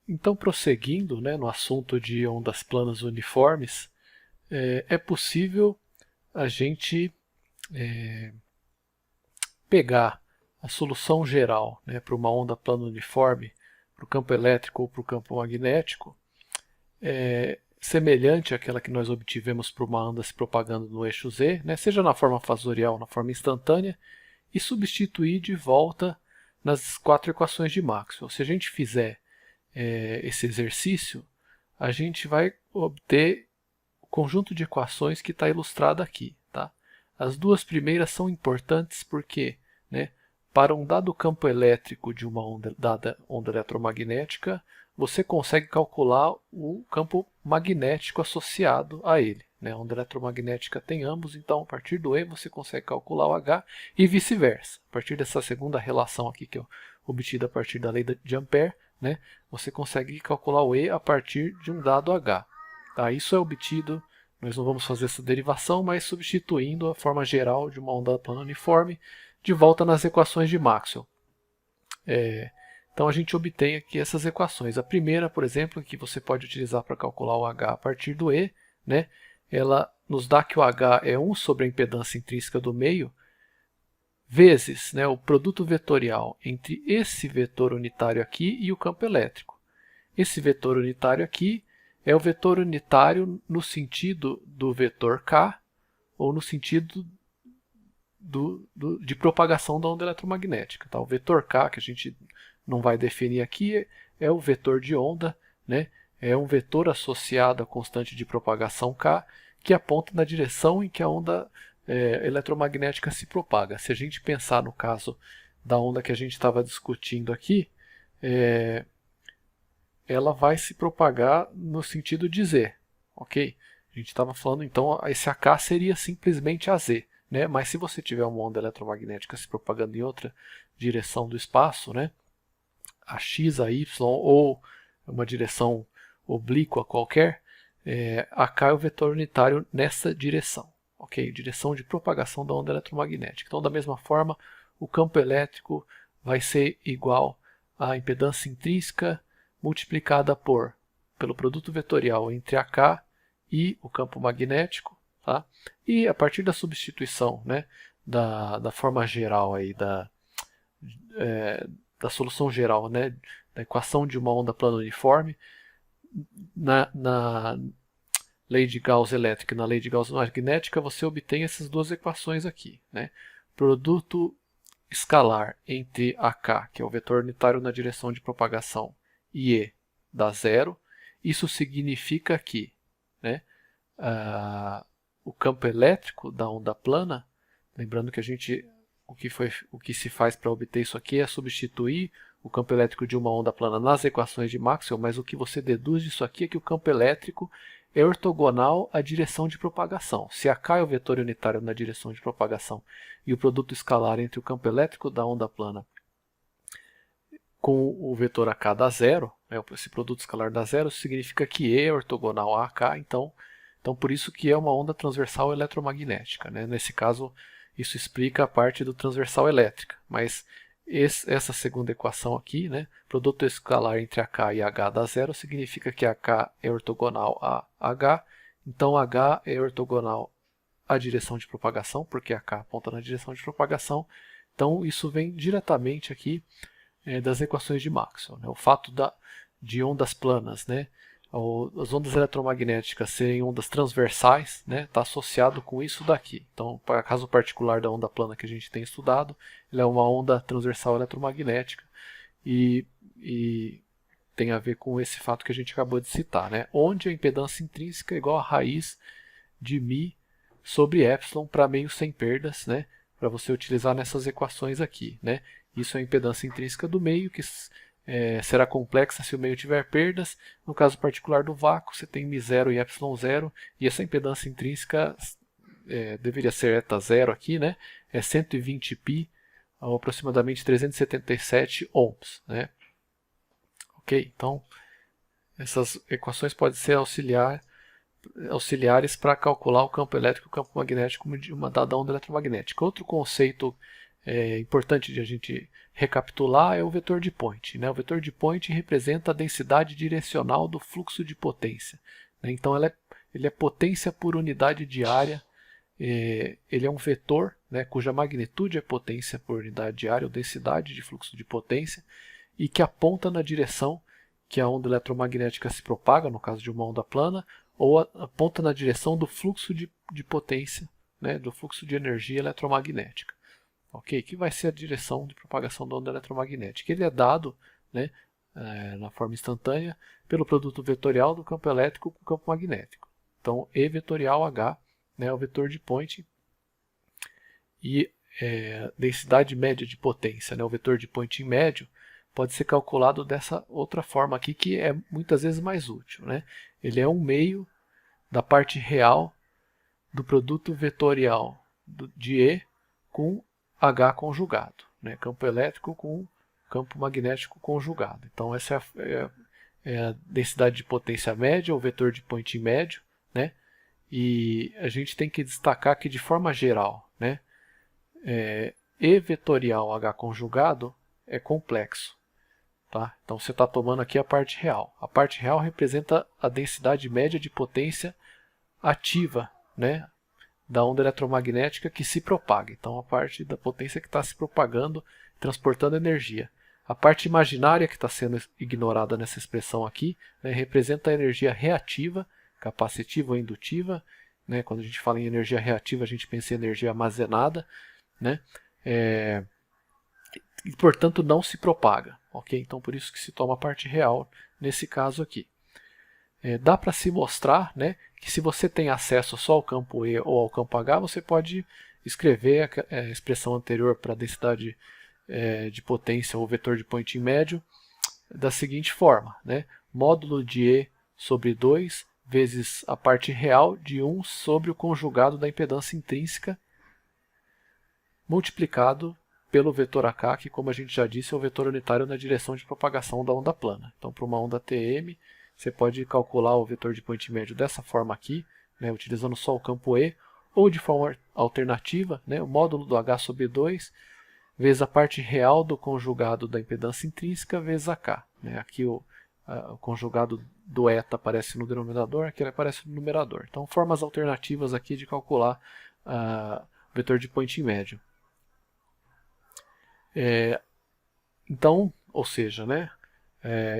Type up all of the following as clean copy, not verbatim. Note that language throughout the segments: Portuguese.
Então, prosseguindo, né, no assunto de ondas planas uniformes, é possível a gente pegar a solução geral, né, para uma onda plana uniforme, para o campo elétrico ou para o campo magnético, semelhante àquela que nós obtivemos para uma onda se propagando no eixo Z, né, seja na forma fasorial ou na forma instantânea, e substituir de volta nas quatro equações de Maxwell. Se a gente fizer esse exercício, a gente vai obter o conjunto de equações que está ilustrado aqui. Tá? As duas primeiras são importantes porque, né, para um dado campo elétrico de uma dada onda eletromagnética, você consegue calcular o campo magnético associado a ele. Né? A onda eletromagnética tem ambos, então a partir do E você consegue calcular o H e vice-versa. A partir dessa segunda relação aqui que eu obtida a partir da lei de Ampère, né, você consegue calcular o E a partir de um dado H. Tá? Isso é obtido, nós não vamos fazer essa derivação, mas substituindo a forma geral de uma onda plana uniforme de volta nas equações de Maxwell. Então a gente obtém aqui essas equações. A primeira, por exemplo, que você pode utilizar para calcular o H a partir do E, né, ela nos dá que o H é 1 sobre a impedância intrínseca do meio, vezes, né, o produto vetorial entre esse vetor unitário aqui e o campo elétrico. Esse vetor unitário aqui é o vetor unitário no sentido do vetor K ou no sentido de propagação da onda eletromagnética. Tá? O vetor K, que a gente não vai definir aqui, é o vetor de onda, né? É um vetor associado à constante de propagação K, que aponta na direção em que a onda eletromagnética se propaga. Se a gente pensar no caso da onda que a gente estava discutindo aqui, ela vai se propagar no sentido de Z. Ok? A gente estava falando, então, esse AK seria simplesmente AZ. Né? Mas se você tiver uma onda eletromagnética se propagando em outra direção do espaço, né? A X, a Y ou uma direção oblíqua qualquer, AK é o vetor unitário nessa direção. Ok? Direção de propagação da onda eletromagnética. Então, da mesma forma, o campo elétrico vai ser igual à impedância intrínseca multiplicada pelo produto vetorial entre AK e o campo magnético. Tá? E a partir da substituição, né, da forma geral aí, da solução geral, né, da equação de uma onda plana uniforme, na lei de Gauss elétrica e na lei de Gauss magnética, você obtém essas duas equações aqui. Né? Produto escalar entre AK, que é o vetor unitário na direção de propagação, e E dá zero. Isso significa que, né, o campo elétrico da onda plana, lembrando que o que se faz para obter isso aqui é substituir o campo elétrico de uma onda plana nas equações de Maxwell, mas o que você deduz disso aqui é que o campo elétrico é ortogonal à direção de propagação. Se AK é o vetor unitário na direção de propagação e o produto escalar entre o campo elétrico da onda plana com o vetor AK dá zero, né, esse produto escalar dá zero, significa que E é ortogonal a AK, então por isso que é uma onda transversal eletromagnética. Né? Nesse caso, isso explica a parte do transversal elétrica, mas essa segunda equação aqui, né, produto escalar entre AK e H dá zero, significa que AK é ortogonal a H, então H é ortogonal à direção de propagação, porque AK aponta na direção de propagação, então isso vem diretamente aqui das equações de Maxwell. Né? O fato de ondas planas, né, as ondas eletromagnéticas serem ondas transversais, né, está associado com isso daqui. Então, para o caso particular da onda plana que a gente tem estudado, ela é uma onda transversal eletromagnética e tem a ver com esse fato que a gente acabou de citar, né, onde a impedância intrínseca é igual a raiz de μ sobre epsilon para meio sem perdas, né, para você utilizar nessas equações aqui. Né. Isso é a impedância intrínseca do meio, que será complexa se o meio tiver perdas. No caso particular do vácuo, você tem μ0 e ε0, e essa impedância intrínseca deveria ser eta zero aqui, né? É 120 π, ou aproximadamente 377 ohms. Né? Ok, então essas equações podem ser auxiliares para calcular o campo elétrico e o campo magnético de uma dada onda eletromagnética. Outro conceito importante de a gente recapitular é o vetor de Point, né? O vetor de Point representa a densidade direcional do fluxo de potência, né? Então ele é potência por unidade de área. Ele é um vetor, né, cuja magnitude é potência por unidade de área, ou densidade de fluxo de potência, e que aponta na direção que a onda eletromagnética se propaga, no caso de uma onda plana, ou aponta na direção do fluxo de potência, né, do fluxo de energia eletromagnética. Ok? Que vai ser a direção de propagação da onda eletromagnética. Ele é dado, né, na forma instantânea pelo produto vetorial do campo elétrico com o campo magnético. Então, E vetorial H, né, é o vetor de Point, e densidade média de potência, né, o vetor de Point médio, pode ser calculado dessa outra forma aqui, que é muitas vezes mais útil, né? Ele é um meio da parte real do produto vetorial de E com H conjugado, né? Campo elétrico com campo magnético conjugado. Então essa é a densidade de potência média, o vetor de Point médio, né? E a gente tem que destacar que de forma geral, né, E vetorial H conjugado é complexo. Tá? Então você está tomando aqui a parte real. A parte real representa a densidade média de potência ativa, né, da onda eletromagnética que se propaga. Então a parte da potência que está se propagando, transportando energia. A parte imaginária que está sendo ignorada nessa expressão aqui, né, representa a energia reativa, capacitiva ou indutiva. Né? Quando a gente fala em energia reativa, a gente pensa em energia armazenada, né? E, portanto, não se propaga. Okay? Então, por isso que se toma a parte real nesse caso aqui. Dá para se mostrar, né, que se você tem acesso só ao campo E ou ao campo H, você pode escrever a expressão anterior para a densidade de potência ou vetor de Point médio da seguinte forma, né? Módulo de E sobre 2 vezes a parte real de 1 sobre o conjugado da impedância intrínseca multiplicado pelo vetor AK, que, como a gente já disse, é o vetor unitário na direção de propagação da onda plana. Então, para uma onda TM, você pode calcular o vetor de Point médio dessa forma aqui, né, utilizando só o campo E, ou de forma alternativa, né, o módulo do H sobre 2 vezes a parte real do conjugado da impedância intrínseca vezes AK. Né, aqui o conjugado do eta aparece no denominador, aqui ele aparece no numerador. Então, formas alternativas aqui de calcular o vetor de Point médio. Então, ou seja, né,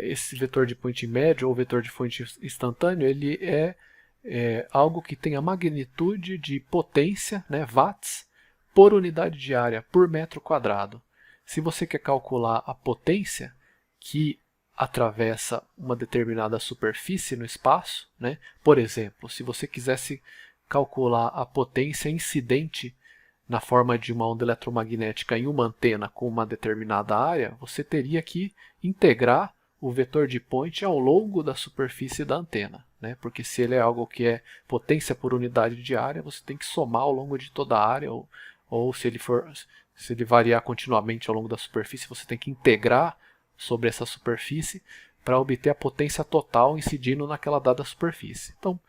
esse vetor de Point médio ou vetor de fonte instantâneo, ele é algo que tem a magnitude de potência, né, watts, por unidade de área, por metro quadrado. Se você quer calcular a potência que atravessa uma determinada superfície no espaço, né, por exemplo, se você quisesse calcular a potência incidente na forma de uma onda eletromagnética em uma antena com uma determinada área, você teria que integrar o vetor de Point ao longo da superfície da antena, né? Porque se ele é algo que é potência por unidade de área, você tem que somar ao longo de toda a área, ou se ele variar continuamente ao longo da superfície, você tem que integrar sobre essa superfície para obter a potência total incidindo naquela dada superfície. Então,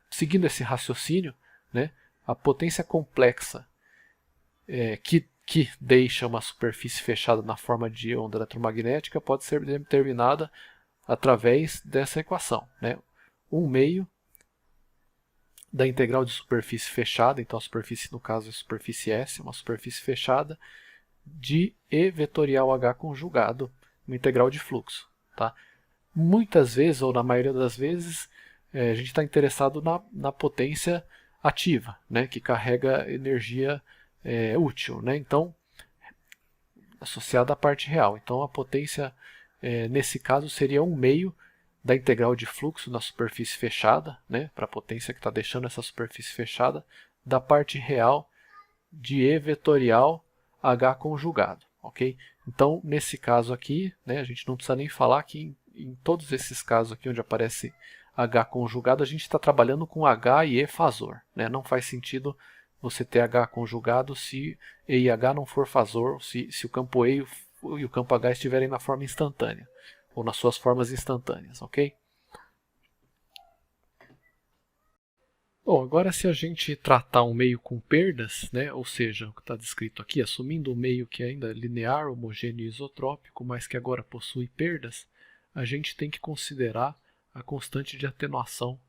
seguindo esse raciocínio, né, a potência complexa que deixa uma superfície fechada na forma de onda eletromagnética pode ser determinada através dessa equação, né? 1/2 da integral de superfície fechada, então a superfície no caso é a superfície S, uma superfície fechada, de E vetorial H conjugado, uma integral de fluxo. Tá? Muitas vezes, ou na maioria das vezes, a gente está interessado na potência ativa, né, que carrega energia útil, né, então, associada à parte real. Então a potência, nesse caso, seria 1/2 da integral de fluxo na superfície fechada, né, para a potência que está deixando essa superfície fechada, da parte real de E vetorial H conjugado. Okay? Então, nesse caso aqui, né, a gente não precisa nem falar que em todos esses casos aqui onde aparece H conjugado, a gente está trabalhando com H e E fazor. Né? Não faz sentido você ter H conjugado se E e H não for fazor, se o campo E e o campo H estiverem na forma instantânea, ou nas suas formas instantâneas. Ok? Bom, agora se a gente tratar um meio com perdas, né, ou seja, o que está descrito aqui, assumindo um meio que ainda é linear, homogêneo e isotrópico, mas que agora possui perdas, a gente tem que considerar a constante de atenuação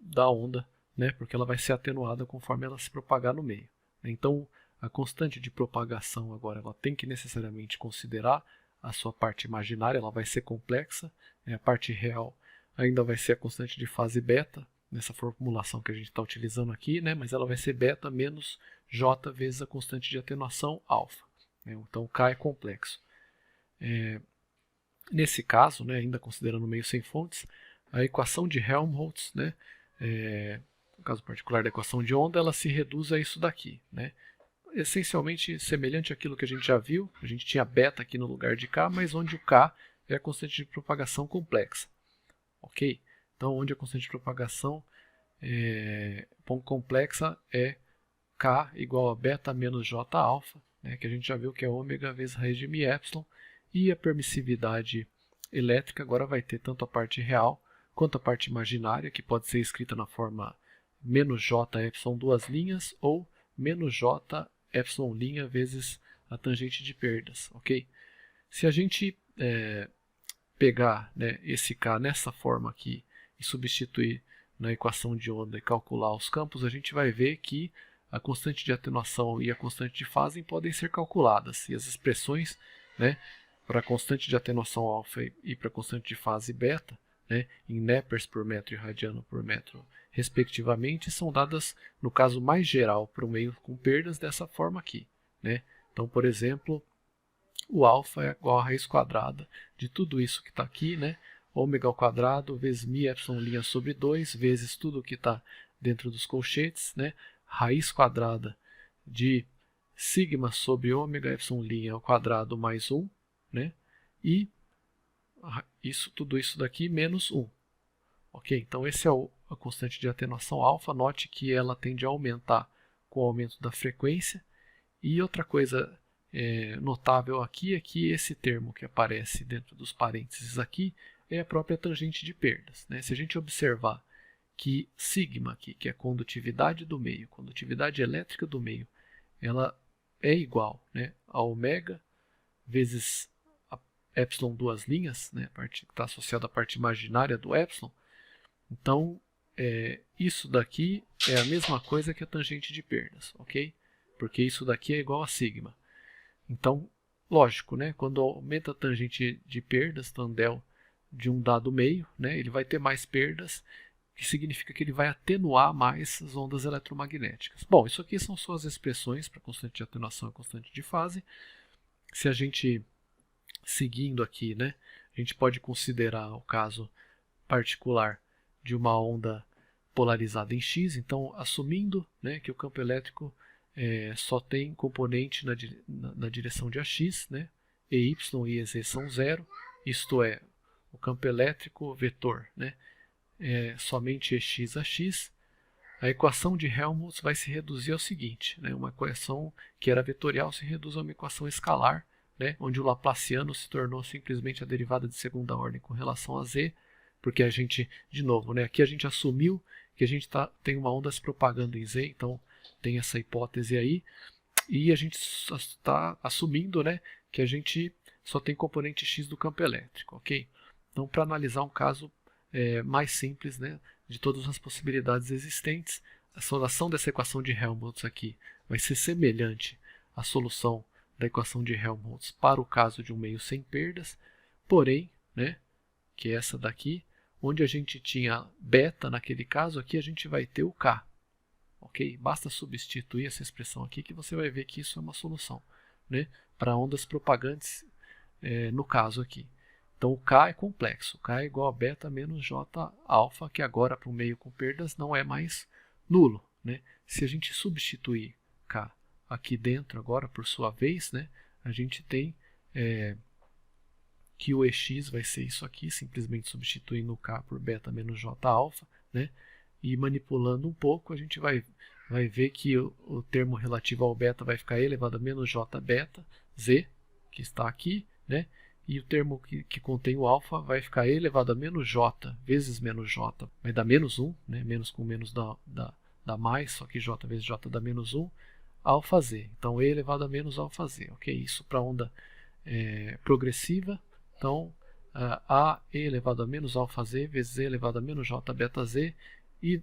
da onda, né, porque ela vai ser atenuada conforme ela se propagar no meio. Então, a constante de propagação agora ela tem que necessariamente considerar a sua parte imaginária, ela vai ser complexa, né, a parte real ainda vai ser a constante de fase beta, nessa formulação que a gente está utilizando aqui, né, mas ela vai ser beta menos j vezes a constante de atenuação alfa. Né, então, K é complexo. Nesse caso, né, ainda considerando meio sem fontes, a equação de Helmholtz, né, no caso particular da equação de onda, ela se reduz a isso daqui. Né, essencialmente semelhante àquilo que a gente já viu, a gente tinha beta aqui no lugar de K, mas onde o K é a constante de propagação complexa. Ok? Então, onde a constante de propagação complexa é K igual a beta menos J alfa, né, que a gente já viu que é ômega vezes raiz de mi epsilon, e a permissividade elétrica agora vai ter tanto a parte real quanto a parte imaginária, que pode ser escrita na forma menos J epsilon duas linhas ou menos J epsilon linha vezes a tangente de perdas. Ok? Se a gente pegar, né, esse K nessa forma aqui e substituir na equação de onda e calcular os campos, a gente vai ver que a constante de atenuação e a constante de fase podem ser calculadas. E as expressões, né, para a constante de atenuação alfa e para a constante de fase beta, né, em Neppers por metro e radiano por metro, respectivamente, são dadas, no caso mais geral, para o meio com perdas, dessa forma aqui. Né? Então, por exemplo, o alfa é igual a raiz quadrada de tudo isso que está aqui, né? Ômega ao quadrado vezes mi epsilon linha sobre 2 vezes tudo que está dentro dos colchetes, né? Raiz quadrada de sigma sobre ômega epsilon linha ao quadrado mais 1, né? E tudo isso daqui menos 1. Ok? Então esse é a constante de atenuação alfa. Note que ela tende a aumentar com o aumento da frequência. E outra coisa notável aqui é que esse termo que aparece dentro dos parênteses aqui é a própria tangente de perdas. Né? Se a gente observar que sigma aqui, que é a condutividade do meio, condutividade elétrica do meio, ela é igual, né, a ômega vezes a epsilon duas linhas, né, a parte que está associada à parte imaginária do epsilon. Então, isso daqui é a mesma coisa que a tangente de perdas, ok? Porque isso daqui é igual a sigma. Então, lógico, né? Quando aumenta a tangente de perdas, tandel de um dado meio, né? Ele vai ter mais perdas, que significa que ele vai atenuar mais as ondas eletromagnéticas. Bom, isso aqui são só as expressões para constante de atenuação e constante de fase. Se a gente, seguindo aqui, né? A gente pode considerar o caso particular de uma onda polarizada em X, então assumindo, né, que o campo elétrico só tem componente na direção de AX, né? EY e EZ são zero, isto é, o campo elétrico vetor, né? Somente EX a X. A equação de Helmholtz vai se reduzir ao seguinte, né? Uma equação que era vetorial se reduz a uma equação escalar, né? Onde o Laplaciano se tornou simplesmente a derivada de segunda ordem com relação a Z, porque a gente, de novo, né? Aqui a gente assumiu que a gente tem uma onda se propagando em Z, então tem essa hipótese aí, e a gente está assumindo, né, que a gente só tem componente X do campo elétrico, ok? Então, para analisar um caso mais simples, né, de todas as possibilidades existentes, a solução dessa equação de Helmholtz aqui vai ser semelhante à solução da equação de Helmholtz para o caso de um meio sem perdas, porém, né, que é essa daqui, onde a gente tinha beta naquele caso, aqui a gente vai ter o K. Ok? Basta substituir essa expressão aqui que você vai ver que isso é uma solução, né, para ondas propagantes no caso aqui. Então o K é complexo. K é igual a beta menos J alfa, que agora para um meio com perdas não é mais nulo. Né? Se a gente substituir K aqui dentro agora, por sua vez, né, a gente tem que o EX vai ser isso aqui, simplesmente substituindo o K por beta menos J alfa, né? E manipulando um pouco, a gente vai ver que o termo relativo ao beta vai ficar elevado a menos J beta, Z, que está aqui, né? e o termo que contém o alfa vai ficar e elevado a menos j vezes menos j, vai dar menos 1, né? Menos com menos dá mais, só que j vezes j dá menos 1, alfa z. Então e elevado a menos alfa z, ok? Isso para onda progressiva. Então a e elevado a menos alfa z vezes e elevado a menos j beta z, e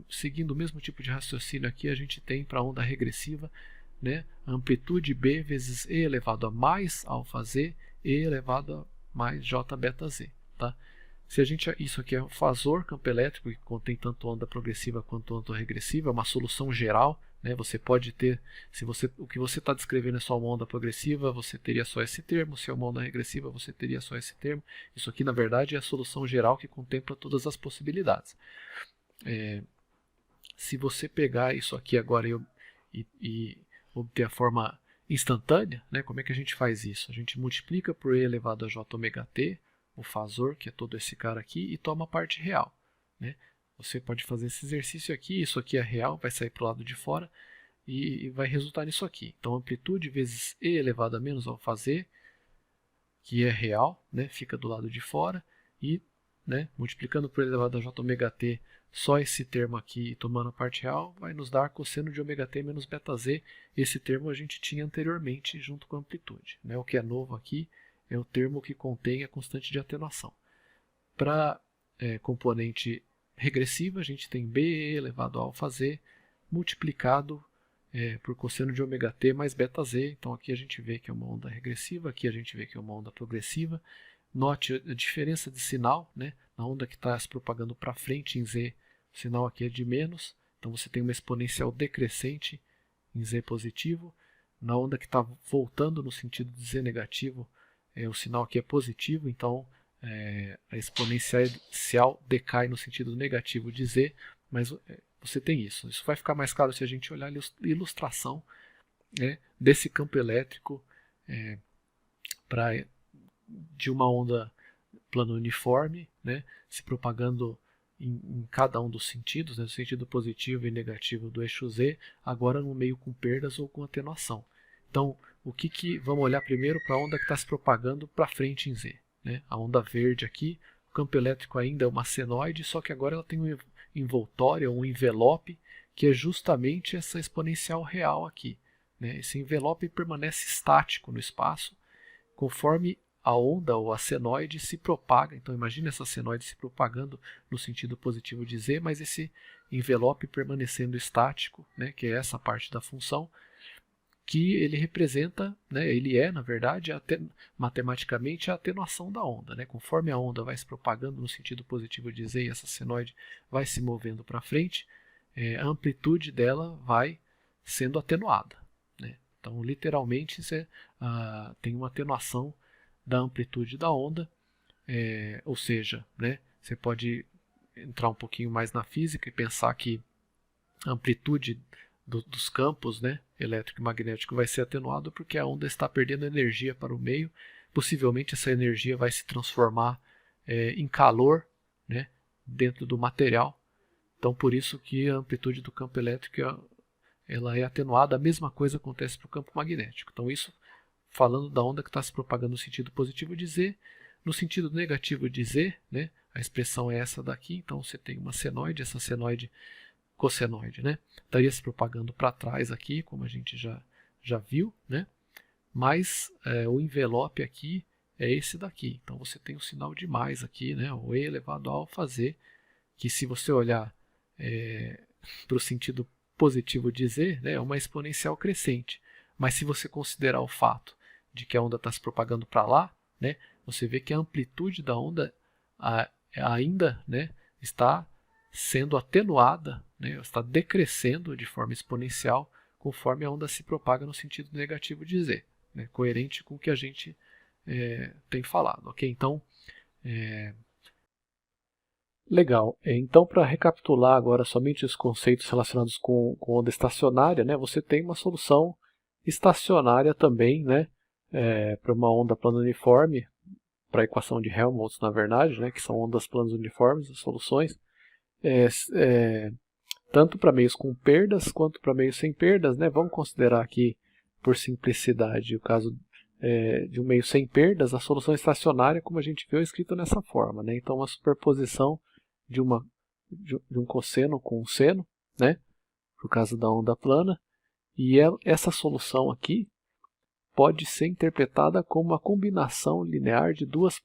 seguindo o mesmo tipo de raciocínio aqui, a gente tem para a onda regressiva, né, amplitude b vezes e elevado a mais alfa z e elevado a mais j beta z. Tá? Se a gente, isso aqui é um fasor campo elétrico que contém tanto onda progressiva quanto onda regressiva, é uma solução geral. Né? Você pode ter, o que você está descrevendo é só uma onda progressiva, você teria só esse termo. Se é uma onda regressiva, você teria só esse termo. Isso aqui, na verdade, é a solução geral que contempla todas as possibilidades. Se você pegar isso aqui agora e obter a forma instantânea, né, como é que a gente faz isso? A gente multiplica por e elevado a j ômega t, o fasor, que é todo esse cara aqui, e toma a parte real. Né? Você pode fazer esse exercício aqui, isso aqui é real, vai sair para o lado de fora e vai resultar nisso aqui. Então, amplitude vezes e elevado a menos alfa z, que é real, né, fica do lado de fora, e né, multiplicando por e elevado a j ômega t, só esse termo aqui, tomando a parte real, vai nos dar cosseno de ômega t menos beta z. Esse termo a gente tinha anteriormente junto com a amplitude. Né? O que é novo aqui é o termo que contém a constante de atenuação. Para componente regressiva, a gente tem b elevado a alfa z multiplicado por cosseno de ômega t mais beta z. Então aqui a gente vê que é uma onda regressiva, aqui a gente vê que é uma onda progressiva. Note a diferença de sinal, né? Na onda que está se propagando para frente em z, o sinal aqui é de menos, então você tem uma exponencial decrescente em z positivo. Na onda que está voltando no sentido de z negativo, o sinal aqui é positivo, então a exponencial decai no sentido negativo de z, mas você tem isso. Isso vai ficar mais claro se a gente olhar a ilustração, né, desse campo elétrico de uma onda plano uniforme, né, se propagando em cada um dos sentidos, né, no sentido positivo e negativo do eixo z, agora no meio com perdas ou com atenuação. Então, vamos olhar primeiro para a onda que está se propagando para frente em z. Né? A onda verde aqui, o campo elétrico ainda é uma senoide, só que agora ela tem um envoltório, um envelope, que é justamente essa exponencial real aqui. Né? Esse envelope permanece estático no espaço, conforme a onda ou a senoide se propaga. Então imagine essa senoide se propagando no sentido positivo de z, mas esse envelope permanecendo estático, né, que é essa parte da função, que ele representa, né, ele é, na verdade, matematicamente a atenuação da onda. Né? Conforme a onda vai se propagando no sentido positivo de z e essa senoide vai se movendo para frente, a amplitude dela vai sendo atenuada. Né? Então, literalmente, você tem uma atenuação da amplitude da onda, ou seja, né, você pode entrar um pouquinho mais na física e pensar que a amplitude dos campos, né, elétrico e magnético vai ser atenuada porque a onda está perdendo energia para o meio. Possivelmente essa energia vai se transformar em calor, né, dentro do material. Então por isso que a amplitude do campo elétrico ela é atenuada. A mesma coisa acontece para o campo magnético. Então isso falando da onda que está se propagando no sentido positivo de z. No sentido negativo de z, né, a expressão é essa daqui. Então você tem uma senoide, essa senoide cossenoide, né, estaria se propagando para trás aqui, como a gente já viu, né, mas o envelope aqui é esse daqui. Então você tem o sinal de mais aqui, né, o e elevado a alfa z, que se você olhar para o sentido positivo de z, né, é uma exponencial crescente. Mas se você considerar o fato de que a onda está se propagando para lá, né, você vê que a amplitude da onda ainda, né, está sendo atenuada, né, está decrescendo de forma exponencial conforme a onda se propaga no sentido negativo de z, né, coerente com o que a gente tem falado. Okay? Então, legal. Então, para recapitular agora somente os conceitos relacionados com onda estacionária, né, você tem uma solução estacionária também, né, para uma onda plano uniforme, para a equação de Helmholtz, na verdade, né, que são ondas planos uniformes, as soluções, tanto para meios com perdas quanto para meios sem perdas. Né, vamos considerar aqui, por simplicidade, o caso de um meio sem perdas, a solução estacionária, como a gente viu, é escrita nessa forma, né? Então, uma superposição de um cosseno com um seno, né? Por causa da onda plana, e essa solução aqui pode ser interpretada como uma combinação linear de duas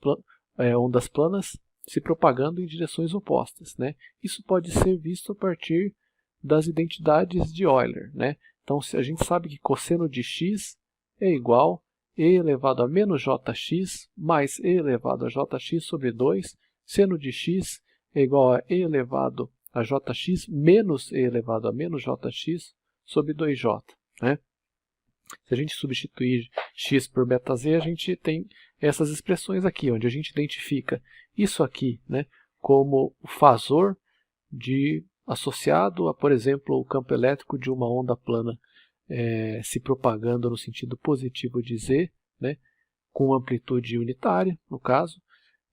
ondas planas se propagando em direções opostas, né? Isso pode ser visto a partir das identidades de Euler, né? Então, se a gente sabe que cosseno de x é igual a e elevado a menos jx mais e elevado a jx sobre 2, seno de x é igual a e elevado a jx menos e elevado a menos jx sobre 2j, né? Se a gente substituir x por beta-z, a gente tem essas expressões aqui, onde a gente identifica isso aqui, né, como o fasor associado a, por exemplo, o campo elétrico de uma onda plana se propagando no sentido positivo de z, né, com amplitude unitária, no caso.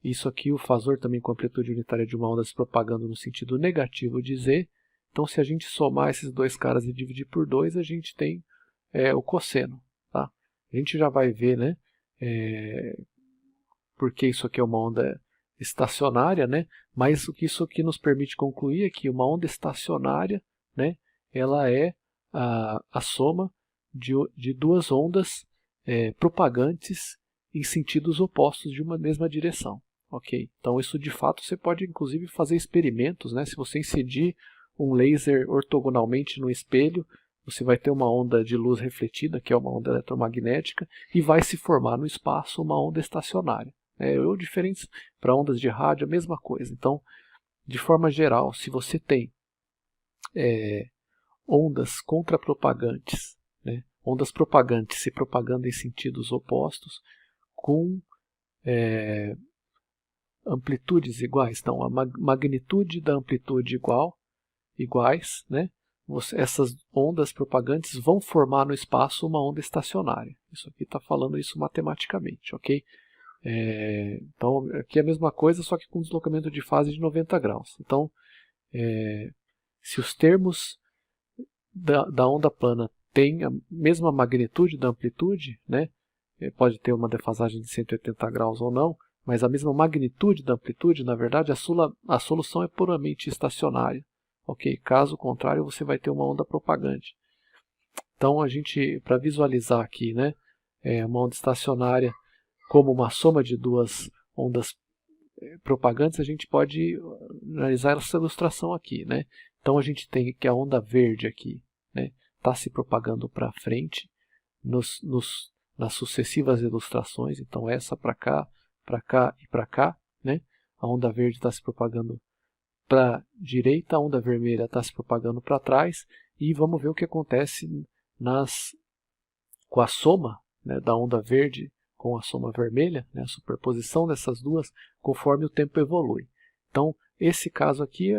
Isso aqui, o fasor também com amplitude unitária de uma onda se propagando no sentido negativo de z. Então, se a gente somar esses dois caras e dividir por 2, a gente tem o cosseno. Tá? A gente já vai ver, né, porque isso aqui é uma onda estacionária, né, mas o que isso aqui nos permite concluir é que uma onda estacionária, né, ela é a soma de duas ondas propagantes em sentidos opostos de uma mesma direção. Ok? Então isso de fato você pode inclusive fazer experimentos, né? Se você incidir um laser ortogonalmente no espelho, você vai ter uma onda de luz refletida, que é uma onda eletromagnética, e vai se formar no espaço uma onda estacionária. Ou diferentes para ondas de rádio, a mesma coisa. Então, de forma geral, se você tem ondas contrapropagantes, né? Ondas propagantes se propagando em sentidos opostos, com amplitudes iguais, então a magnitude da amplitude iguais, né? Essas ondas propagantes vão formar no espaço uma onda estacionária. Isso aqui está falando isso matematicamente, ok? Então aqui é a mesma coisa, só que com deslocamento de fase de 90 graus. Então, se os termos da onda plana têm a mesma magnitude da amplitude, né? Pode ter uma defasagem de 180 graus ou não, mas a mesma magnitude da amplitude, na verdade, a solução é puramente estacionária. Ok? Caso contrário, você vai ter uma onda propagante. Então, para visualizar aqui, né, uma onda estacionária como uma soma de duas ondas propagantes, a gente pode analisar essa ilustração aqui, né? Então, a gente tem que a onda verde aqui, né, está se propagando para frente nas sucessivas ilustrações. Então, essa para cá e para cá, né? A onda verde está se propagando para a direita, a onda vermelha está se propagando para trás, e vamos ver o que acontece com a soma, né, da onda verde com a soma vermelha, né, a superposição dessas duas, conforme o tempo evolui. Então, esse caso aqui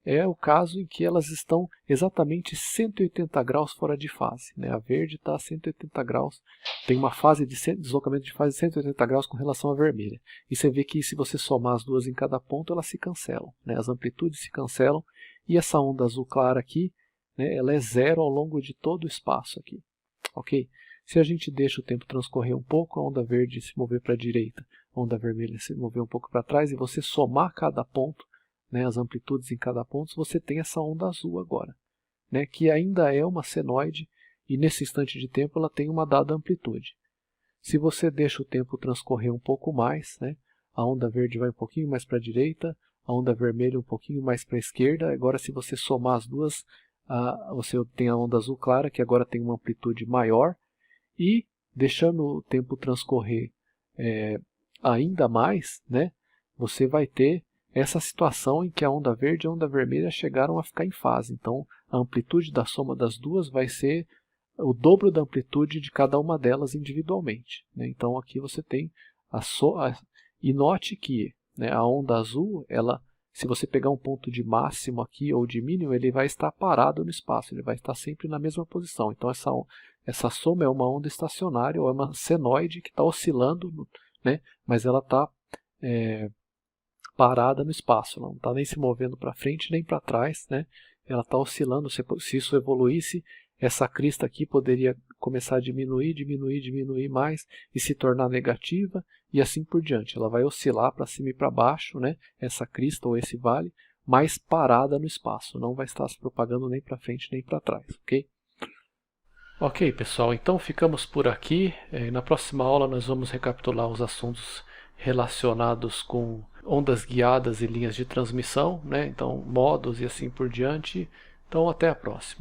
é o caso em que elas estão exatamente 180 graus fora de fase, né? A verde está a 180 graus, tem uma fase de deslocamento de fase de 180 graus com relação à vermelha. E você vê que se você somar as duas em cada ponto, elas se cancelam, né? As amplitudes se cancelam, e essa onda azul clara aqui, né, ela é zero ao longo de todo o espaço aqui. Ok? Se a gente deixa o tempo transcorrer um pouco, a onda verde se mover para a direita, a onda vermelha se mover um pouco para trás, e você somar cada ponto, né, as amplitudes em cada ponto, você tem essa onda azul agora, né, que ainda é uma senoide, e nesse instante de tempo ela tem uma dada amplitude. Se você deixa o tempo transcorrer um pouco mais, né, a onda verde vai um pouquinho mais para a direita, a onda vermelha um pouquinho mais para a esquerda. Agora, se você somar as duas, você tem a onda azul clara, que agora tem uma amplitude maior, e deixando o tempo transcorrer ainda mais, né, você vai ter essa situação em que a onda verde e a onda vermelha chegaram a ficar em fase. Então, a amplitude da soma das duas vai ser o dobro da amplitude de cada uma delas individualmente, né? Então, aqui você tem e note que, né, a onda azul, se você pegar um ponto de máximo aqui ou de mínimo, ele vai estar parado no espaço, ele vai estar sempre na mesma posição. Então, essa soma é uma onda estacionária, ou é uma senoide que está oscilando, né, mas ela está parada no espaço, não está nem se movendo para frente nem para trás, né? Ela está oscilando. Se isso evoluísse, essa crista aqui poderia começar a diminuir, diminuir, diminuir mais e se tornar negativa e assim por diante. Ela vai oscilar para cima e para baixo, né? Essa crista ou esse vale, mais parada no espaço, não vai estar se propagando nem para frente nem para trás, ok? Ok, pessoal, então ficamos por aqui. Na próxima aula nós vamos recapitular os assuntos relacionados com ondas guiadas e linhas de transmissão, né? Então modos e assim por diante. Então até a próxima.